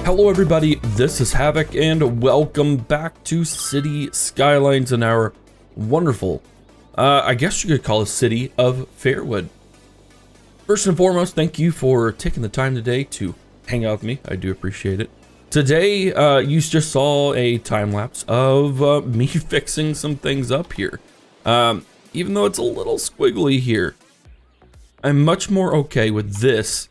Hello everybody, this is Havoc and welcome back to City Skylines in our wonderful, I guess you could call it city of Fairwood. First and foremost, thank you for taking the time today to hang out with me. I do appreciate it. Today, you just saw a time lapse of me fixing some things up here. Even though it's a little squiggly here, I'm much more okay with this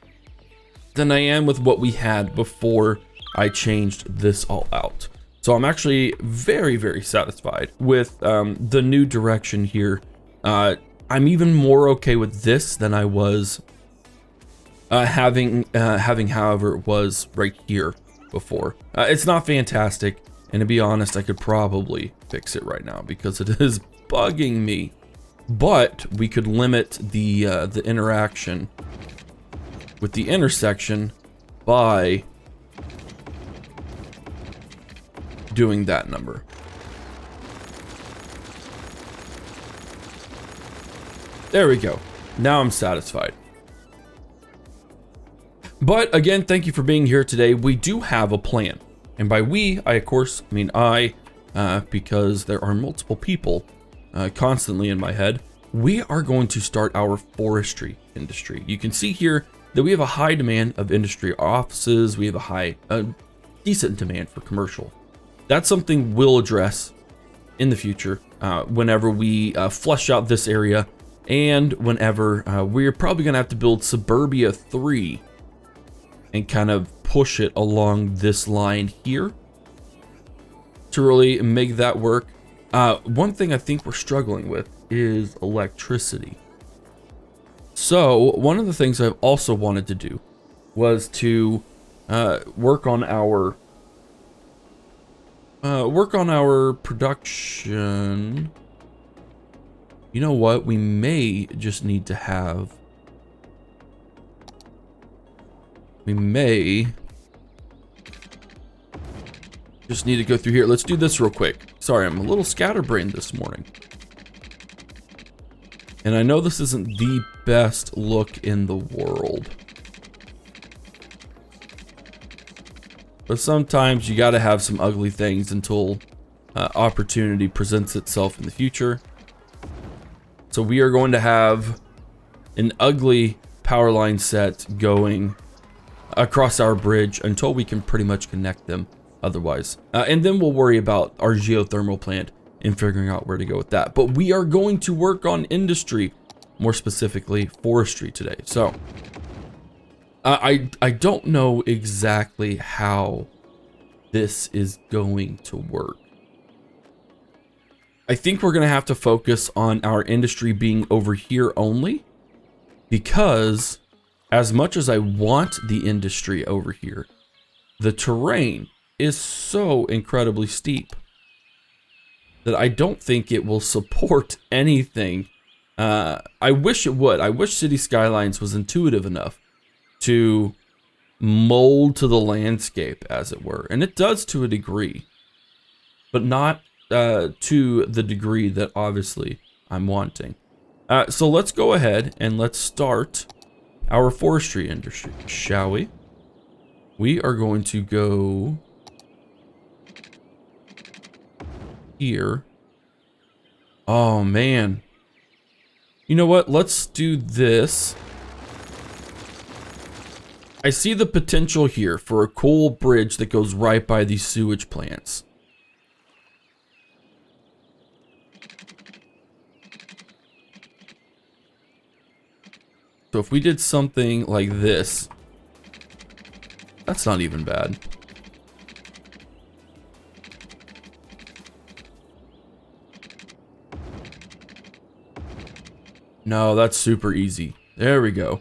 than I am with what we had before I changed this all out. So I'm actually very, very satisfied with the new direction here. I'm even more okay with this than I was having however it was right here before. It's not fantastic, and to be honest, I could probably fix it right now because it is bugging me. But we could limit the interaction with the intersection by doing that number. There we go. Now I'm satisfied. But again, thank you for being here today. We do have a plan. And by we, I of course mean I, because there are multiple people constantly in my head. We are going to start our forestry industry. You can see here that we have a high demand of industry offices. We have a decent demand for commercial. That's something we'll address in the future whenever we flesh out this area, and whenever we're probably gonna have to build Suburbia 3 and kind of push it along this line here to really make that work. One thing I think we're struggling with is electricity. So one of the things I've also wanted to do was to work on our production. You know what? We may just need to have. We may just need to go through here. Let's do this real quick. Sorry, I'm a little scatterbrained this morning. And I know this isn't the best look in the world, but sometimes you gotta have some ugly things until opportunity presents itself in the future. So we are going to have an ugly power line set going across our bridge until we can pretty much connect them otherwise. And then we'll worry about our geothermal plant and figuring out where to go with that. But we are going to work on industry, more specifically forestry today. So I don't know exactly how this is going to work. I think we're gonna have to focus on our industry being over here only, because as much as I want the industry over here, the terrain is so incredibly steep that I don't think it will support anything. I wish it would. I wish City Skylines was intuitive enough to mold to the landscape, as it were. And it does to a degree, but not to the degree that obviously I'm wanting. So let's go ahead and let's start our forestry industry, shall we? We are going to go here. Oh man. You know what? Let's do this. I see the potential here for a cool bridge that goes right by these sewage plants. So if we did something like this, that's not even bad. No, that's super easy. There we go.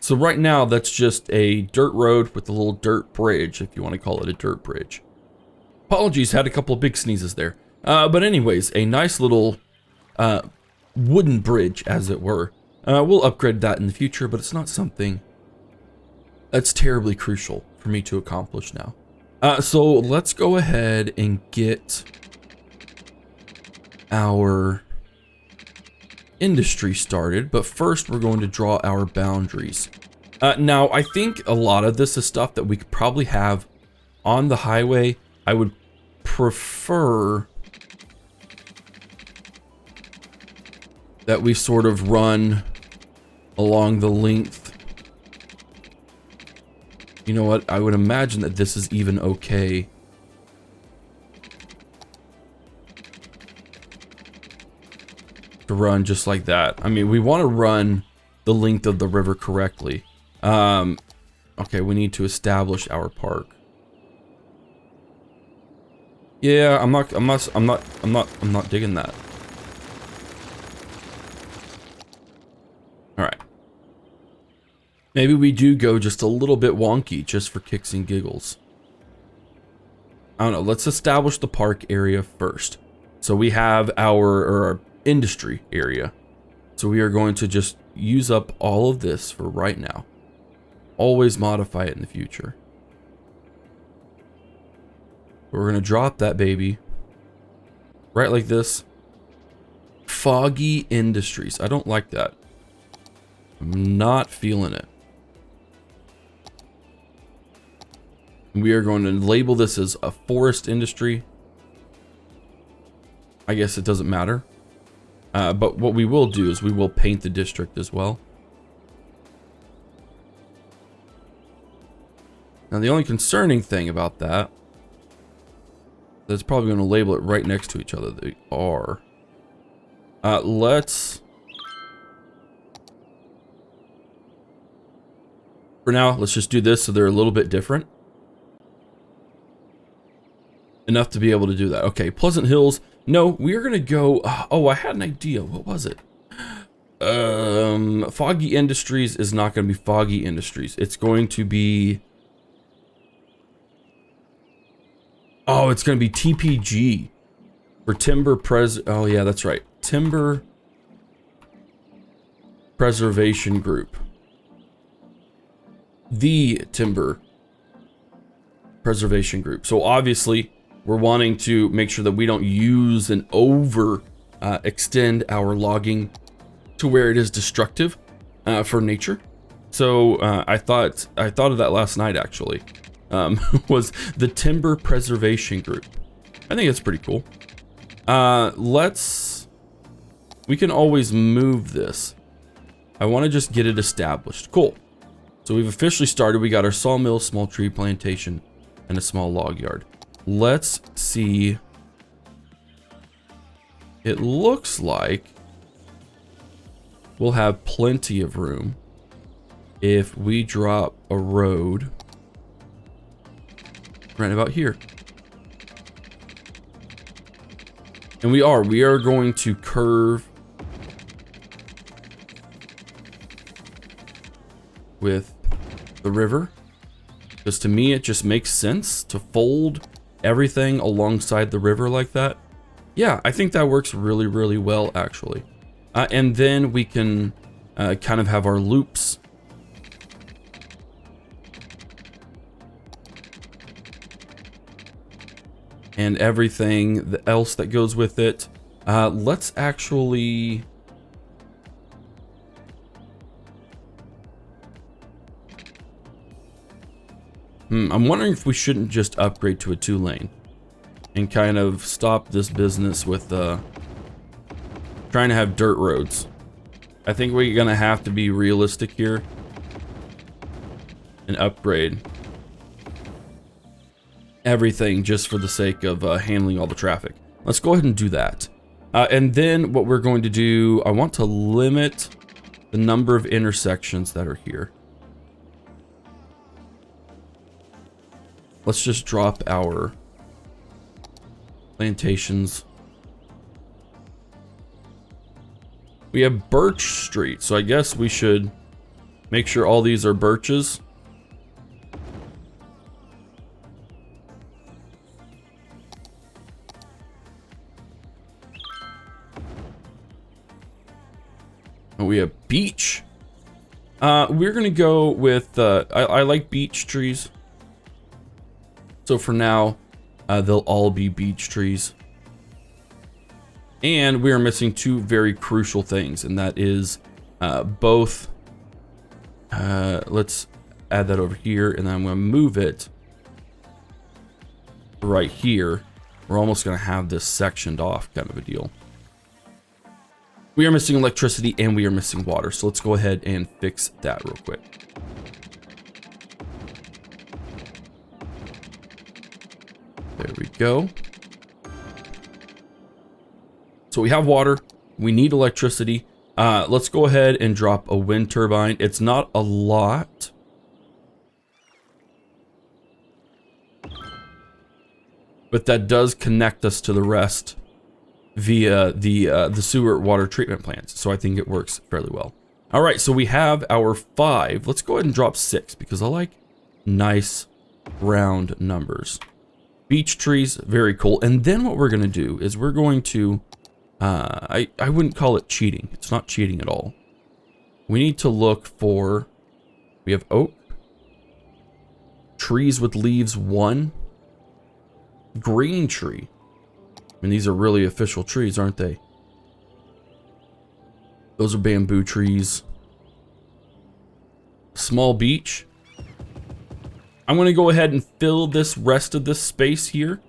So right now, that's just a dirt road with a little dirt bridge, if you want to call it a dirt bridge. Apologies, had a couple of big sneezes there. But anyways, a nice little wooden bridge, as it were. We'll upgrade that in the future, but it's not something that's terribly crucial for me to accomplish now. So let's go ahead and get our industry started, but first we're going to draw our boundaries. Now, I think a lot of this is stuff that we could probably have on the highway. I would prefer that we sort of run along the length. You know what? I would imagine that this is even okay. To run just like that. I mean, we want to run the length of the river correctly. Okay, we need to establish our park. Yeah, I'm not digging that. All right. Maybe we do go just a little bit wonky just for kicks and giggles. I don't know. Let's establish the park area first. So we have our industry area. So we are going to just use up all of this for right now. Always modify it in the future. We're going to drop that baby right like this. Foggy Industries. I don't like that. I'm not feeling it. We are going to label this as a forest industry. I guess it doesn't matter. But what we will do is we will paint the district as well. Now the only concerning thing about that, that's probably going to label it right next to each other. They are. For now, let's just do this so they're a little bit different. Enough to be able to do that. Okay, Pleasant Hills. No, we are going to go... Oh, I had an idea. What was it? Foggy Industries is not going to be Foggy Industries. It's going to be... Oh, it's going to be TPG. For Timber Oh, yeah, that's right. Timber Preservation Group. The Timber Preservation Group. So obviously, we're wanting to make sure that we don't use and extend our logging to where it is destructive for nature. So I thought of that last night, actually. Was the Timber Preservation Group. I think it's pretty cool. We can always move this. I want to just get it established. Cool. So we've officially started. We got our sawmill, small tree plantation, and a small log yard. Let's see. It looks like we'll have plenty of room if we drop a road right about here. And we are going to curve with the river, because to me it just makes sense to fold everything alongside the river like that. Yeah, I think that works really, really well, actually. And then we can kind of have our loops. And everything else that goes with it. Let's actually... I'm wondering if we shouldn't just upgrade to a 2-lane and kind of stop this business with trying to have dirt roads. I think we're gonna have to be realistic here and upgrade everything just for the sake of handling all the traffic. Let's go ahead and do that. And then what we're going to do, I want to limit the number of intersections that are here. Let's just drop our plantations. We have Birch Street, so I guess we should make sure all these are birches. And we have beech. We're gonna go with I like beech trees. So for now, they'll all be beech trees. And we are missing two very crucial things, and that is both Let's add that over here, and then I'm going to move it right here. We're almost going to have this sectioned off kind of a deal. We are missing electricity and we are missing water. So let's go ahead and fix that real quick. There we go. So we have water. We need electricity. Let's go ahead and drop a wind turbine. It's not a lot. But that does connect us to the rest via the sewer water treatment plants. So I think it works fairly well. All right, so we have our 5. Let's go ahead and drop 6 because I like nice round numbers. Beech trees, very cool. And then what we're going to do is we're going to, I wouldn't call it cheating. It's not cheating at all. We need to look for, we have oak, trees with leaves 1, green tree. I mean, these are really official trees, aren't they? Those are bamboo trees. Small beech. I'm going to go ahead and fill this rest of this space here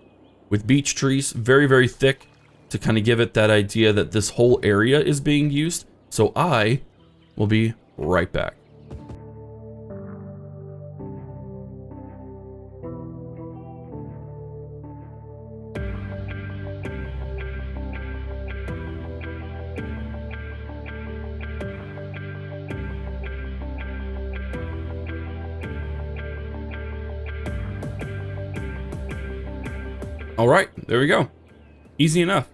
with beech trees, very, very thick, to kind of give it that idea that this whole area is being used. So I will be right back. All right, there we go. Easy enough.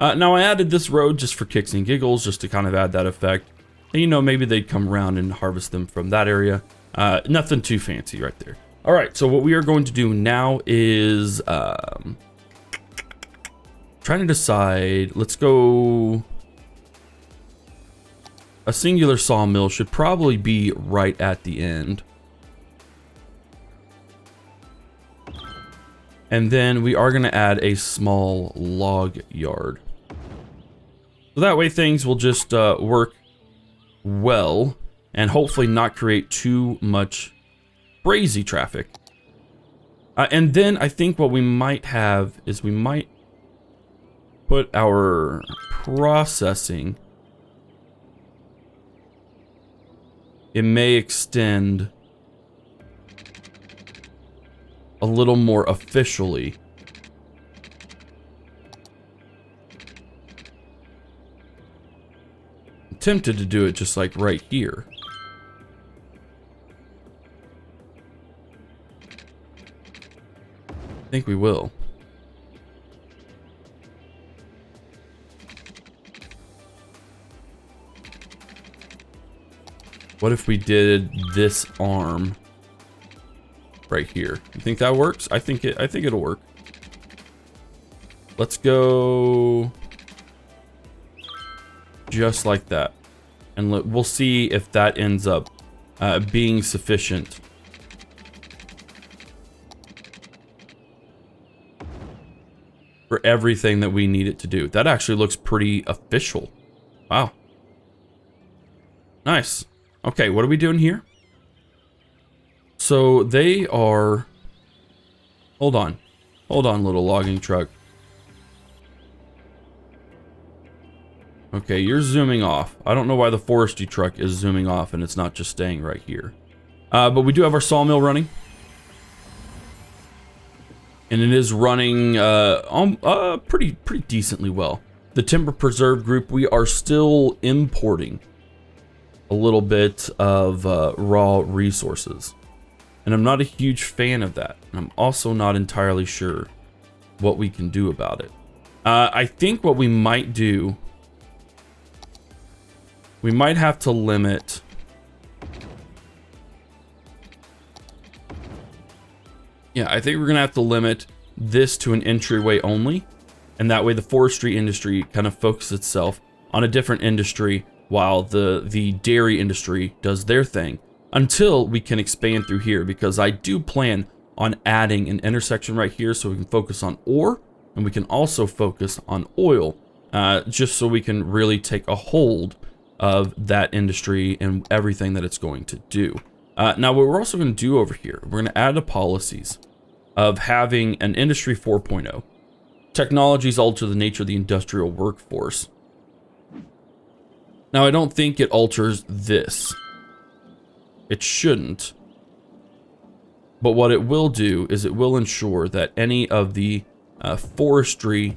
Now I added this road just for kicks and giggles, just to kind of add that effect. And, you know, maybe they'd come around and harvest them from that area. Nothing too fancy right there. All right, so what we are going to do now is trying to decide. Let's go. A singular sawmill should probably be right at the end. And then we are going to add a small log yard. So that way things will just work well and hopefully not create too much crazy traffic. And then I think what we might have is we might put our processing. It may extend a little more officially. I'm tempted to do it just like right here. I think we will. What if we did this arm right here? You think that works? I think it'll work. Let's go just like that, and we'll see if that ends up being sufficient. For everything that we need it to do. That actually looks pretty official. Wow. Nice. Okay, what are we doing here? So they are, hold on, little logging truck. Okay, you're zooming off. I don't know why the forestry truck is zooming off and it's not just staying right here. But we do have our sawmill running. And it is running pretty decently well. The timber preserve group, we are still importing a little bit of raw resources. And I'm not a huge fan of that. And I'm also not entirely sure what we can do about it. I think what we might do, we might have to limit. Yeah, I think we're going to have to limit this to an entryway only. And that way the forestry industry kind of focuses itself on a different industry while the dairy industry does their thing. Until we can expand through here, because I do plan on adding an intersection right here so we can focus on ore and we can also focus on oil, just so we can really take a hold of that industry and everything that it's going to do. Now, what we're also going to do over here, we're going to add the policies of having an Industry 4.0. Technologies alter the nature of the industrial workforce. Now, I don't think it alters this. It shouldn't. But what it will do is it will ensure that any of the forestry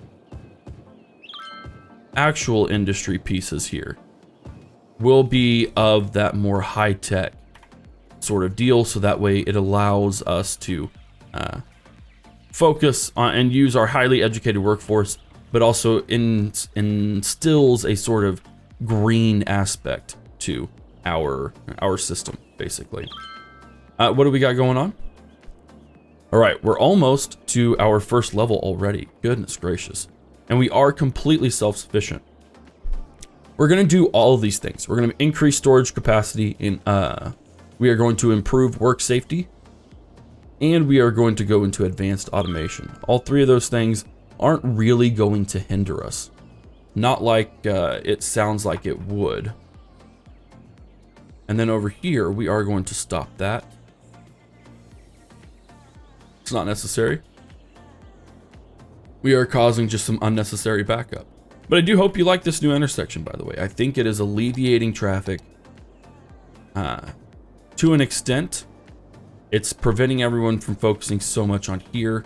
actual industry pieces here will be of that more high-tech sort of deal, so that way it allows us to focus on and use our highly educated workforce, but also instills a sort of green aspect to our system, basically. What do we got going on? All right, we're almost to our first level already. Goodness gracious. And we are completely self-sufficient. We're going to do all of these things. We're going to increase storage capacity. We are going to improve work safety. And we are going to go into advanced automation. All three of those things aren't really going to hinder us. Not like it sounds like it would. And then over here, we are going to stop that. It's not necessary. We are causing just some unnecessary backup. But I do hope you like this new intersection, by the way. I think it is alleviating traffic to an extent. It's preventing everyone from focusing so much on here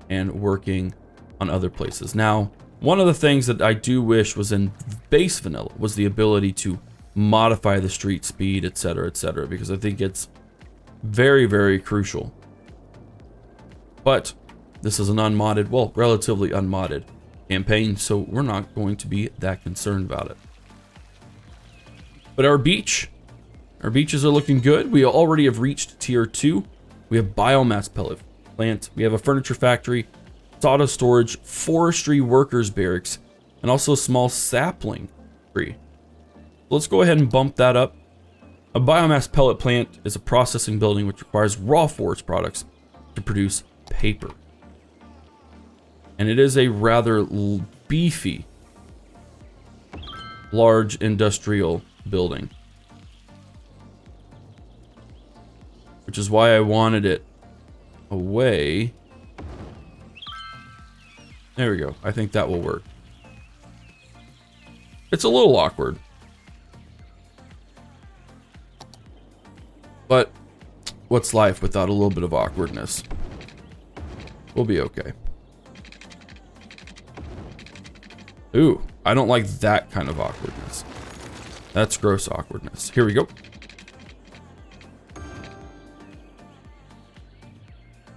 and working on other places. Now, one of the things that I do wish was in base vanilla was the ability to modify the street speed, etc., because I think it's very, very crucial. But this is an unmodded, well, relatively unmodded campaign, so we're not going to be that concerned about it. But our beaches are looking good. We already have reached tier 2. We have biomass pellet plant. We have a furniture factory, sawdust storage, forestry workers barracks, and also a small sapling tree. Let's go ahead and bump that up. A biomass pellet plant is a processing building which requires raw forest products to produce paper. And it is a rather beefy, large industrial building. Which is why I wanted it away. There we go. I think that will work. It's a little awkward. But what's life without a little bit of awkwardness? We'll be okay. Ooh, I don't like that kind of awkwardness. That's gross awkwardness. Here we go.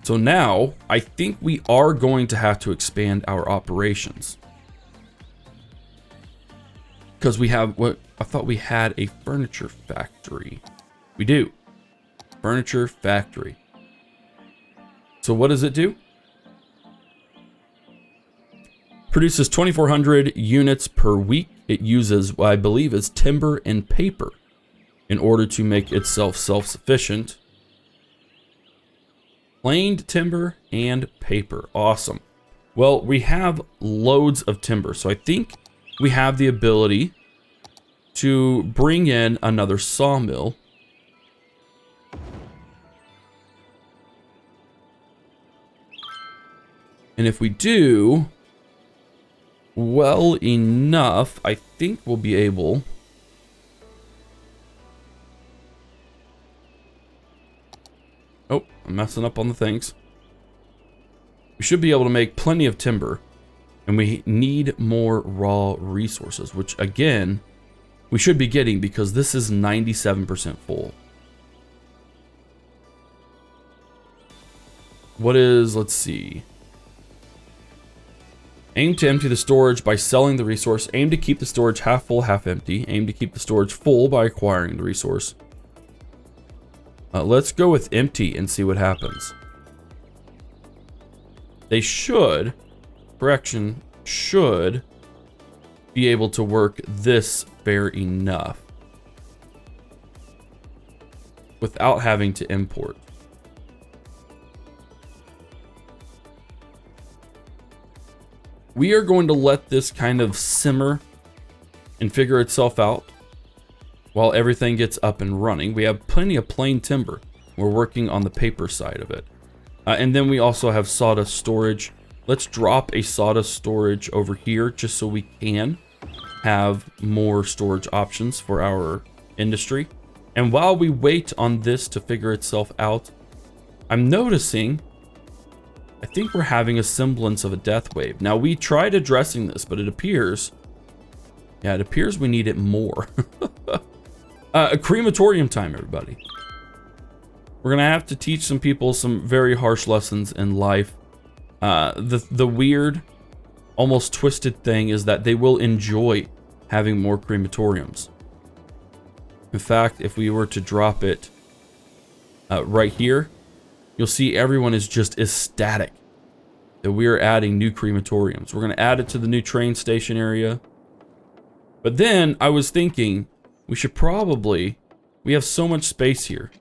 So now, I think we are going to have to expand our operations. Because we have what I thought we had a furniture factory. We do. Furniture factory. So what does it do? Produces 2,400 units per week. It uses what I believe is timber and paper in order to make itself self-sufficient. Planed timber and paper. Awesome. Well, we have loads of timber, so I think we have the ability to bring in another sawmill. And if we do well enough, I think we'll be able oh, I'm messing up on the things. We should be able to make plenty of timber, and we need more raw resources, which again, we should be getting because this is 97% full. What is, let's see. Aim to empty the storage by selling the resource. Aim to keep the storage half full, half empty. Aim to keep the storage full by acquiring the resource. Let's go with empty and see what happens. They should, correction, should be able to work this fair enough without having to import. We are going to let this kind of simmer and figure itself out. while everything gets up and running. We have plenty of plain timber. We're working on the paper side of it. And then we also have sawdust storage. Let's drop a sawdust storage over here just so we can have more storage options for our industry. And while we wait on this to figure itself out, I'm noticing, I think we're having a semblance of a death wave. Now, we tried addressing this, but it appears we need it more. A crematorium time, everybody. We're gonna have to teach some people some very harsh lessons in life. The weird, almost twisted thing is that they will enjoy having more crematoriums. In fact, if we were to drop it right here, you'll see everyone is just ecstatic that we are adding new crematoriums. We're gonna add it to the new train station area. But then I was thinking we should probably, we have so much space here.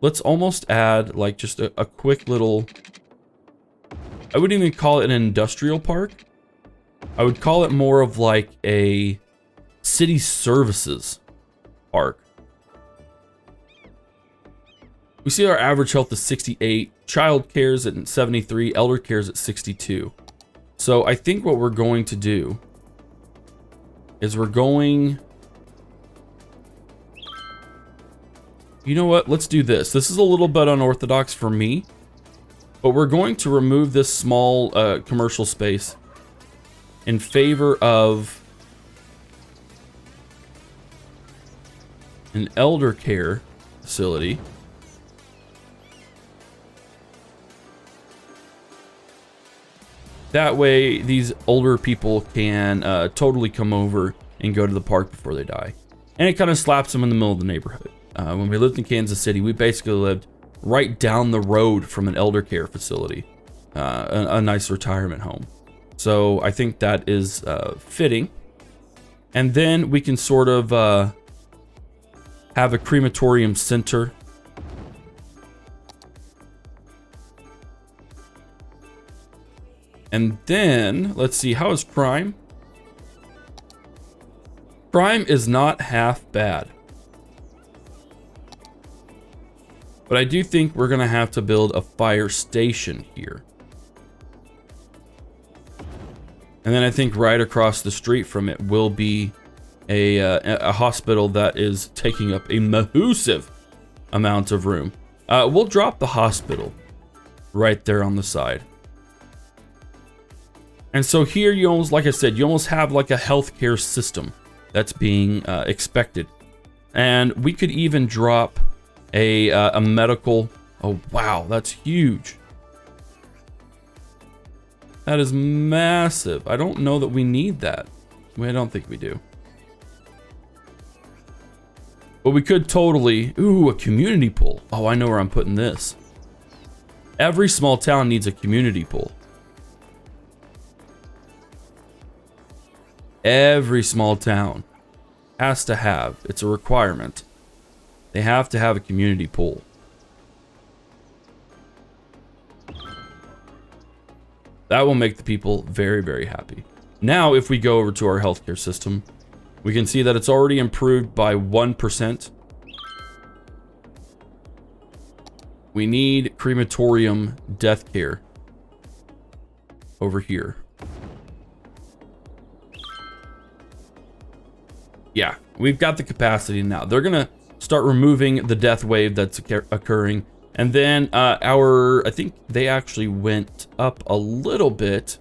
Let's almost add like just a quick little, I wouldn't even call it an industrial park. I would call it more of like a city services park. We see our average health is 68, child care's at 73, elder care's at 62. So I think what we're going to do is we're going, you know what, let's do this. This is a little bit unorthodox for me, but we're going to remove this small commercial space in favor of an elder care facility. That way, these older people can totally come over and go to the park before they die. And it kind of slaps them in the middle of the neighborhood. When we lived in Kansas City, we basically lived right down the road from an elder care facility, a nice retirement home. So I think that is fitting. And then we can sort of have a crematorium center. And then, let's see, how is crime? Crime is not half bad. But I do think we're gonna have to build a fire station here. And then I think right across the street from it will be a hospital that is taking up a massive amount of room. We'll drop the hospital right there on the side. And so here you almost, like I said, you almost have like a healthcare system that's being expected. And we could even drop a medical, oh wow, that's huge. That is massive. I don't know that we need that. I don't think we do. But we could totally, ooh, a community pool. Oh, I know where I'm putting this. Every small town needs a community pool. Every small town has to have, it's a requirement. They have to have a community pool. That will make the people very, very happy. Now, if we go over to our healthcare system, we can see that it's already improved by 1%. We need crematorium death care over here. Yeah, we've got the capacity now. They're gonna start removing the death wave that's occurring. And then I think they actually went up a little bit.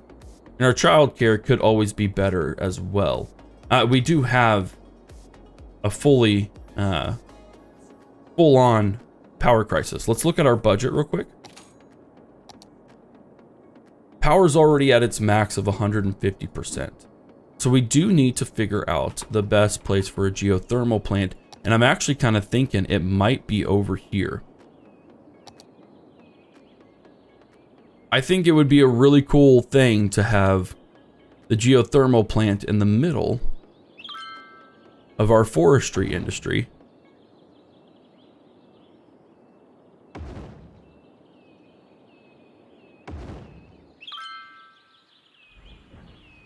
And our childcare could always be better as well. We do have a fully, full-on power crisis. Let's look at our budget real quick. Power's already at its max of 150%. So we do need to figure out the best place for a geothermal plant. And I'm actually kind of thinking it might be over here. I think it would be a really cool thing to have the geothermal plant in the middle of our forestry industry.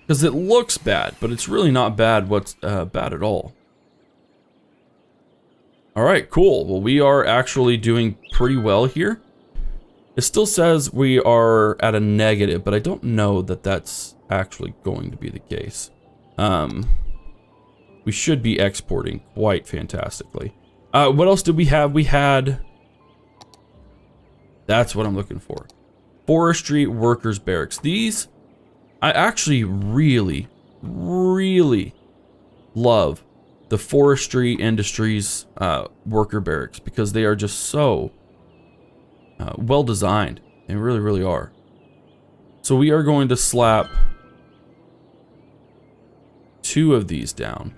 Because it looks bad, but it's really not bad. What's bad at all? All right, cool. Well, we are actually doing pretty well here. It still says we are at a negative, but I don't know that that's actually going to be the case. We should be exporting quite fantastically. What else did we have? We had... That's what I'm looking for. Forestry Workers Barracks. These, I actually really, really love the Forestry Industries Worker Barracks because they are just so well designed. They really, really are. So we are going to slap 2 of these down.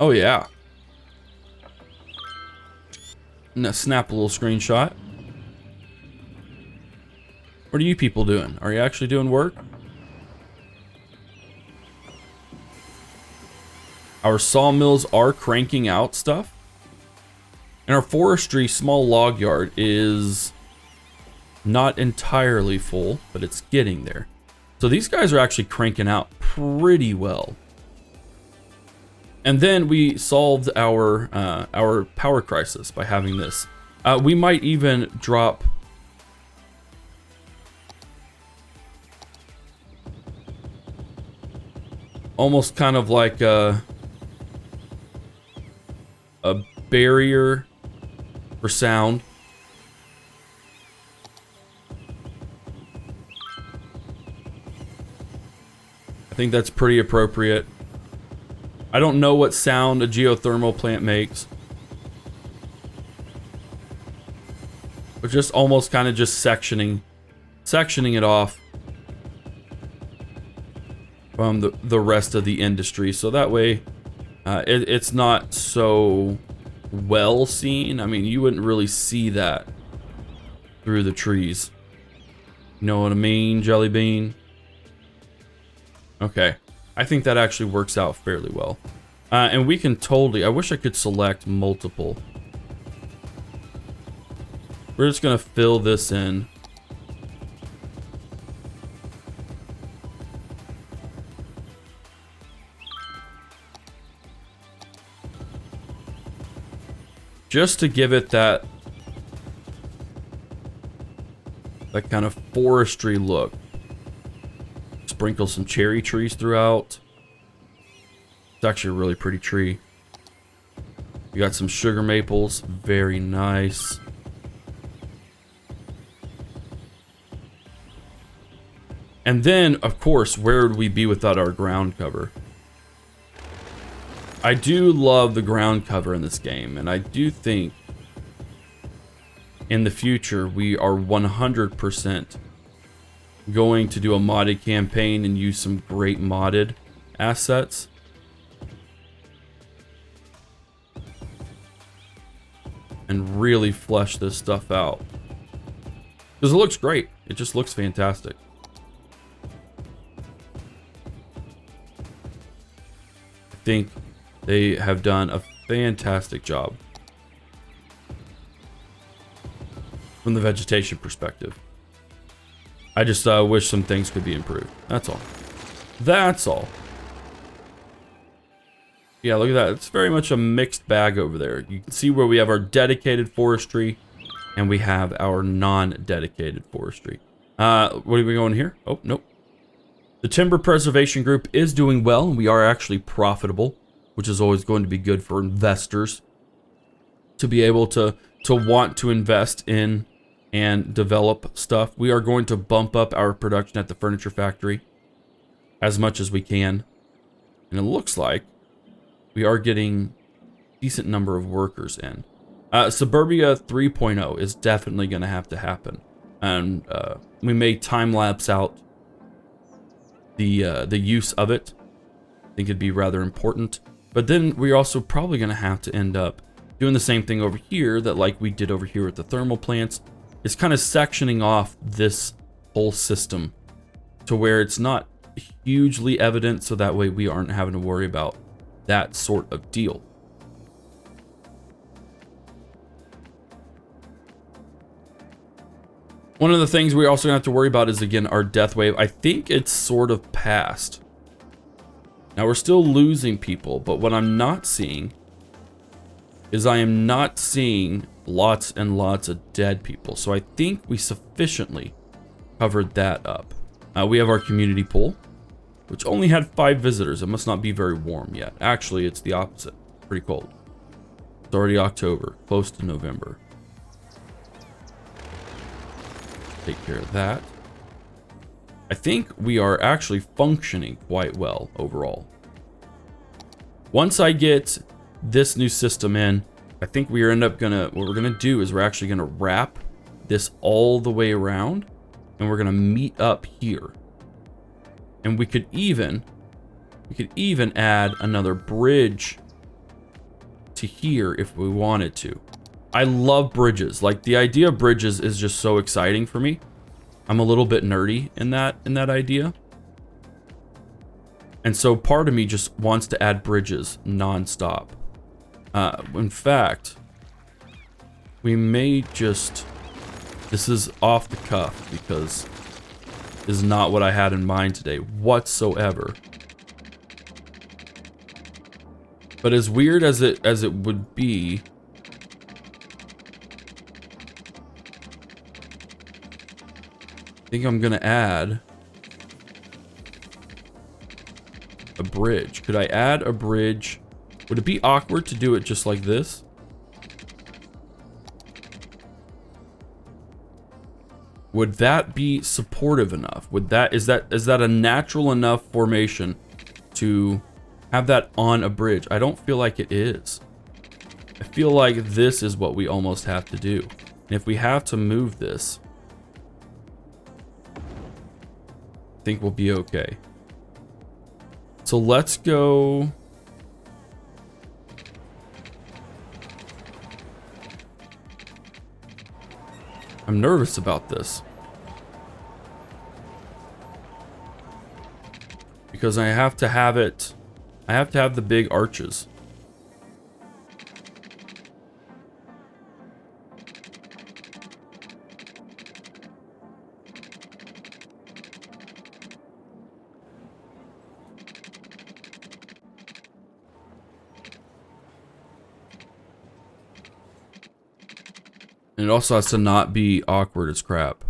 Oh yeah. Now snap a little screenshot. What are you people doing? Are you actually doing work? Our sawmills are cranking out stuff. And our forestry small log yard is not entirely full, but it's getting there. So these guys are actually cranking out pretty well. And then we solved our power crisis by having this. We might even drop almost kind of like a barrier for sound. I think that's pretty appropriate. I don't know what sound a geothermal plant makes. But just almost kind of just sectioning it off from the rest of the industry. So that way it's not so well seen. I mean, you wouldn't really see that through the trees. You know what I mean, Jelly Bean? Okay. I think that actually works out fairly well. And we can totally... I wish I could select multiple. We're just going to fill this in. Just to give it that kind of forestry look. Sprinkle some cherry trees throughout. It's actually a really pretty tree. You got some sugar maples. Very nice. And then, of course, where would we be without our ground cover? I do love the ground cover in this game, and I do think in the future we are 100% going to do a modded campaign and use some great modded assets. And really flesh this stuff out. Because it looks great. It just looks fantastic. I think they have done a fantastic job from the vegetation perspective. I just wish some things could be improved. That's all. That's all. Yeah, look at that. It's very much a mixed bag over there. You can see where we have our dedicated forestry and we have our non-dedicated forestry. What are we going here? Oh, nope. The timber preservation group is doing well, and we are actually profitable, which is always going to be good for investors to be able to want to invest in and develop stuff. We are going to bump up our production at the furniture factory as much as we can. And it looks like we are getting a decent number of workers in. Suburbia 3.0 is definitely going to have to happen. And we may time-lapse out the use of it. I think it'd be rather important. But then we're also probably going to have to end up doing the same thing over here that like we did over here at the thermal plants. Is kind of sectioning off this whole system to where it's not hugely evident, so that way we aren't having to worry about that sort of deal. One of the things we also have to worry about is, again, our death wave. I think it's sort of past. Now we're still losing people, but what I'm not seeing is I am not seeing lots and lots of dead people. So I think we sufficiently covered that up. We have our community pool, which only had 5 visitors. It must not be very warm yet. Actually, it's the opposite. Pretty cold. It's already October, close to November. Take care of that. I think we are actually functioning quite well overall. Once I get this new system in, I think what we're gonna do is we're actually gonna wrap this all the way around, and we're gonna meet up here. And we could even add another bridge to here if we wanted to. I love bridges. Like, the idea of bridges is just so exciting for me. I'm a little bit nerdy in that idea. And so part of me just wants to add bridges non-stop. In fact, we may just... This is off the cuff because this is not what I had in mind today whatsoever. But as weird as it would be, I think I'm gonna add a bridge. Could I add a bridge? Would it be awkward to do it just like this? Would that be supportive enough? Is that a natural enough formation to have that on a bridge? I don't feel like it is. I feel like this is what we almost have to do. And if we have to move this, I think we'll be okay. So let's go. I'm nervous about this because I have to have it. I have to have the big arches. And it also has to not be awkward as crap.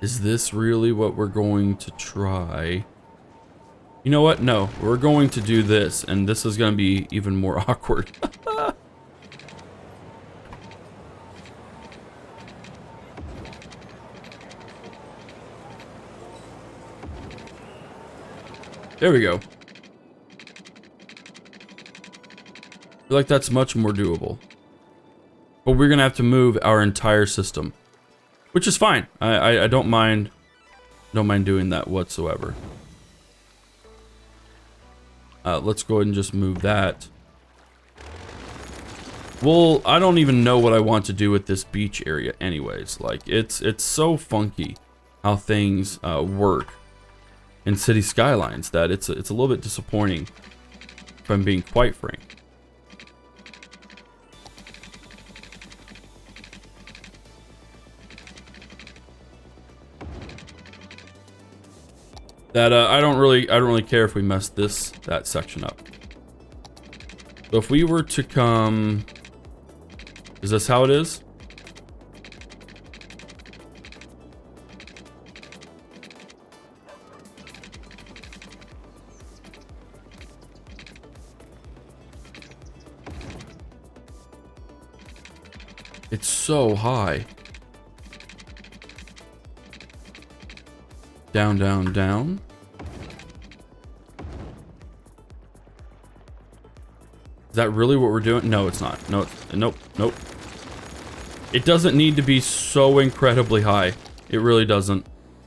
Is this really what we're going to try? You know what? No, we're going to do this, and this is going to be even more awkward. There we go. I feel like that's much more doable. But we're gonna have to move our entire system, which is fine. I don't mind doing that whatsoever. Let's go ahead and just move that. Well, I don't even know what I want to do with this beach area anyways. Like, it's so funky how things work in City Skylines that it's a little bit disappointing, if I'm being quite frank. That I don't really care if we mess that section up. So if we were to come, is this how it is? It's so high. Down, down, down. Is that really what we're doing? No, it's not. No, nope, nope. It doesn't need to be so incredibly high. It really doesn't.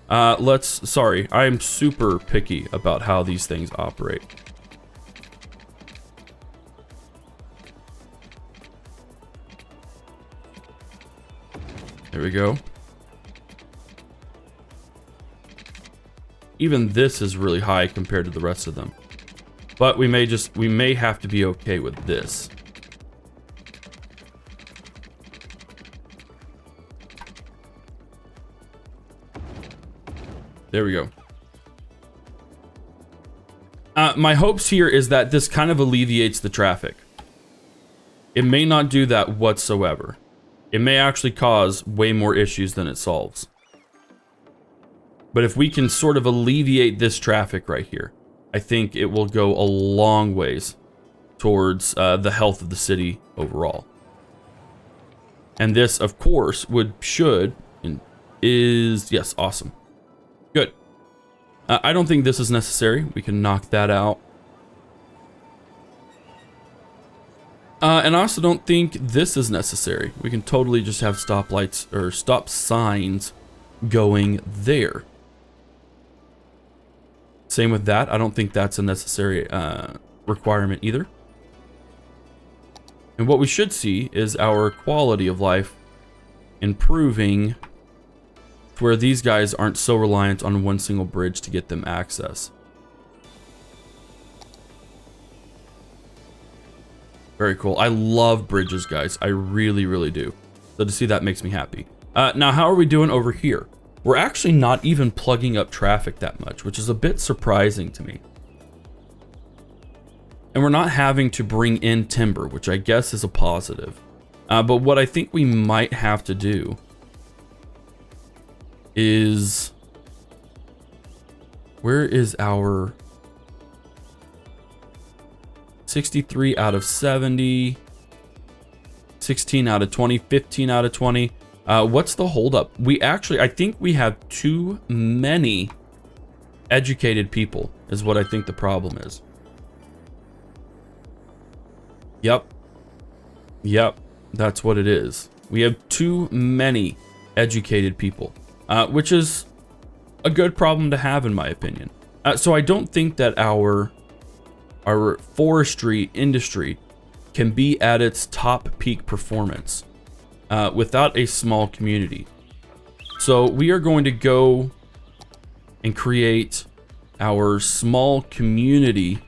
Sorry, I'm super picky about how these things operate. There we go. Even this is really high compared to the rest of them. But we may have to be okay with this. There we go. My hopes here is that this kind of alleviates the traffic. It may not do that whatsoever. It may actually cause way more issues than it solves. But if we can sort of alleviate this traffic right here, I think it will go a long ways towards the health of the city overall. And this, of course, yes, awesome. Good. I don't think this is necessary. We can knock that out. And I also don't think this is necessary. We can totally just have stoplights or stop signs going there. Same with that. I don't think that's a necessary requirement either. And what we should see is our quality of life improving to where these guys aren't so reliant on one single bridge to get them access. Very cool. I love bridges, guys. I really, really do. So to see that makes me happy. Now, how are we doing over here? We're actually not even plugging up traffic that much, which is a bit surprising to me. And we're not having to bring in timber, which I guess is a positive. But what I think we might have to do is... Where is our... 63 out of 70, 16 out of 20, 15 out of 20. What's the holdup? I think we have too many educated people is what I think the problem is. Yep, that's what it is. We have too many educated people, which is a good problem to have in my opinion. So I don't think that our forestry industry can be at its top peak performance without a small community. So we are going to go and create our small community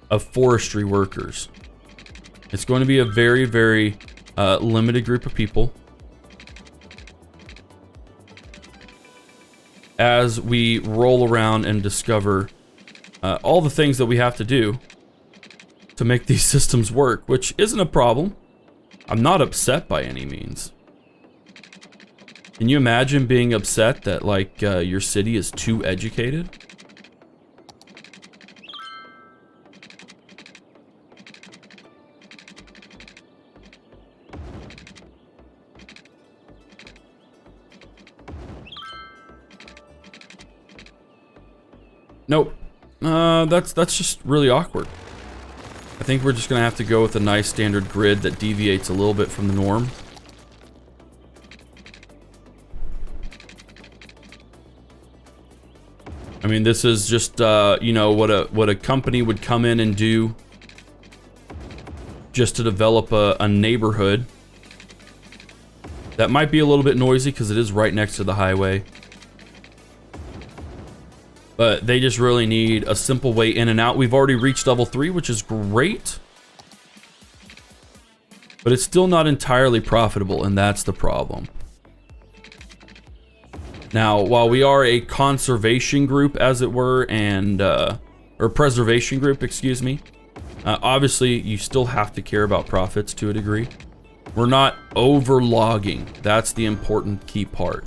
of forestry workers. It's going to be a very, very limited group of people. As we roll around and discover all the things that we have to do to make these systems work, which isn't a problem. I'm not upset by any means. Can you imagine being upset that like your city is too educated? Nope. That's just really awkward. I think we're just gonna have to go with a nice standard grid that deviates a little bit from the norm. I mean, this is just you know, what a company would come in and do just to develop a neighborhood that might be a little bit noisy because it is right next to the highway. But they just really need a simple way in and out. We've already reached level 3, which is great. But it's still not entirely profitable, and that's the problem. Now, while we are a conservation group, as it were, and or preservation group, excuse me, obviously you still have to care about profits to a degree. We're not overlogging. That's the important key part,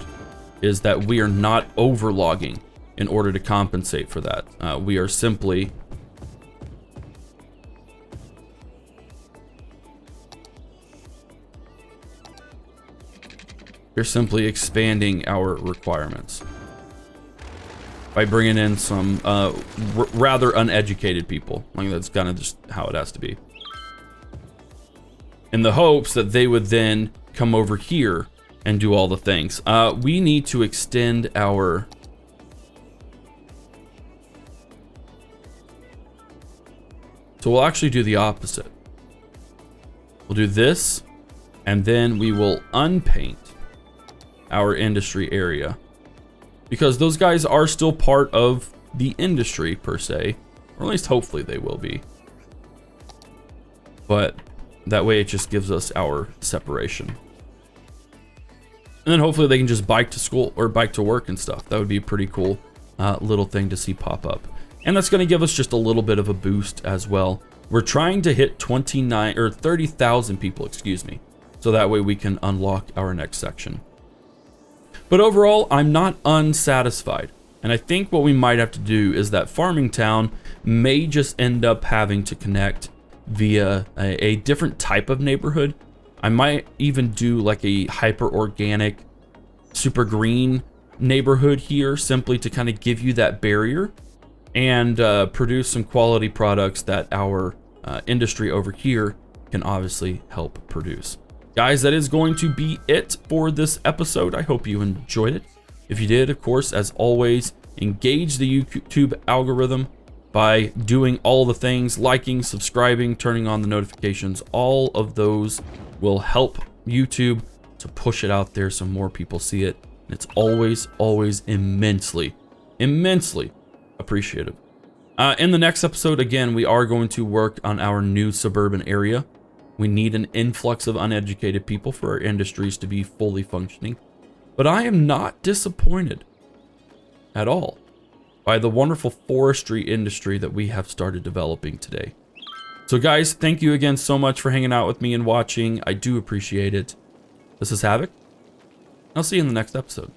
is that we are not overlogging in order to compensate for that. We are simply expanding our requirements by bringing in some rather uneducated people. Like, that's kind of just how it has to be, in the hopes that they would then come over here and do all the things. We need to extend our So we'll actually do the opposite. We'll do this, and then we will unpaint our industry area, because those guys are still part of the industry per se, Or at least hopefully they will be. But that way it just gives us our separation. And then hopefully they can just bike to school or bike to work and stuff. That would be a pretty cool little thing to see pop up. And that's going to give us just a little bit of a boost as well. We're trying to hit 30,000 people, excuse me. So that way we can unlock our next section. But overall, I'm not unsatisfied. And I think what we might have to do is that Farming Town may just end up having to connect via a different type of neighborhood. I might even do like a hyper organic, super green neighborhood here, simply to kind of give you that barrier and produce some quality products that our industry over here can obviously help produce. Guys, that is going to be it for this episode. I hope you enjoyed it. If you did, of course, as always, engage the YouTube algorithm by doing all the things, liking, subscribing, turning on the notifications. All of those will help YouTube to push it out there so more people see it. And it's always, always immensely, immensely appreciative. In the next episode, again, we are going to work on our new suburban area. We need an influx of uneducated people for our industries to be fully functioning. But I am not disappointed at all by the wonderful forestry industry that we have started developing today. So guys, thank you again so much for hanging out with me and watching. I do appreciate it. This is Havoc. I'll see you in the next episode.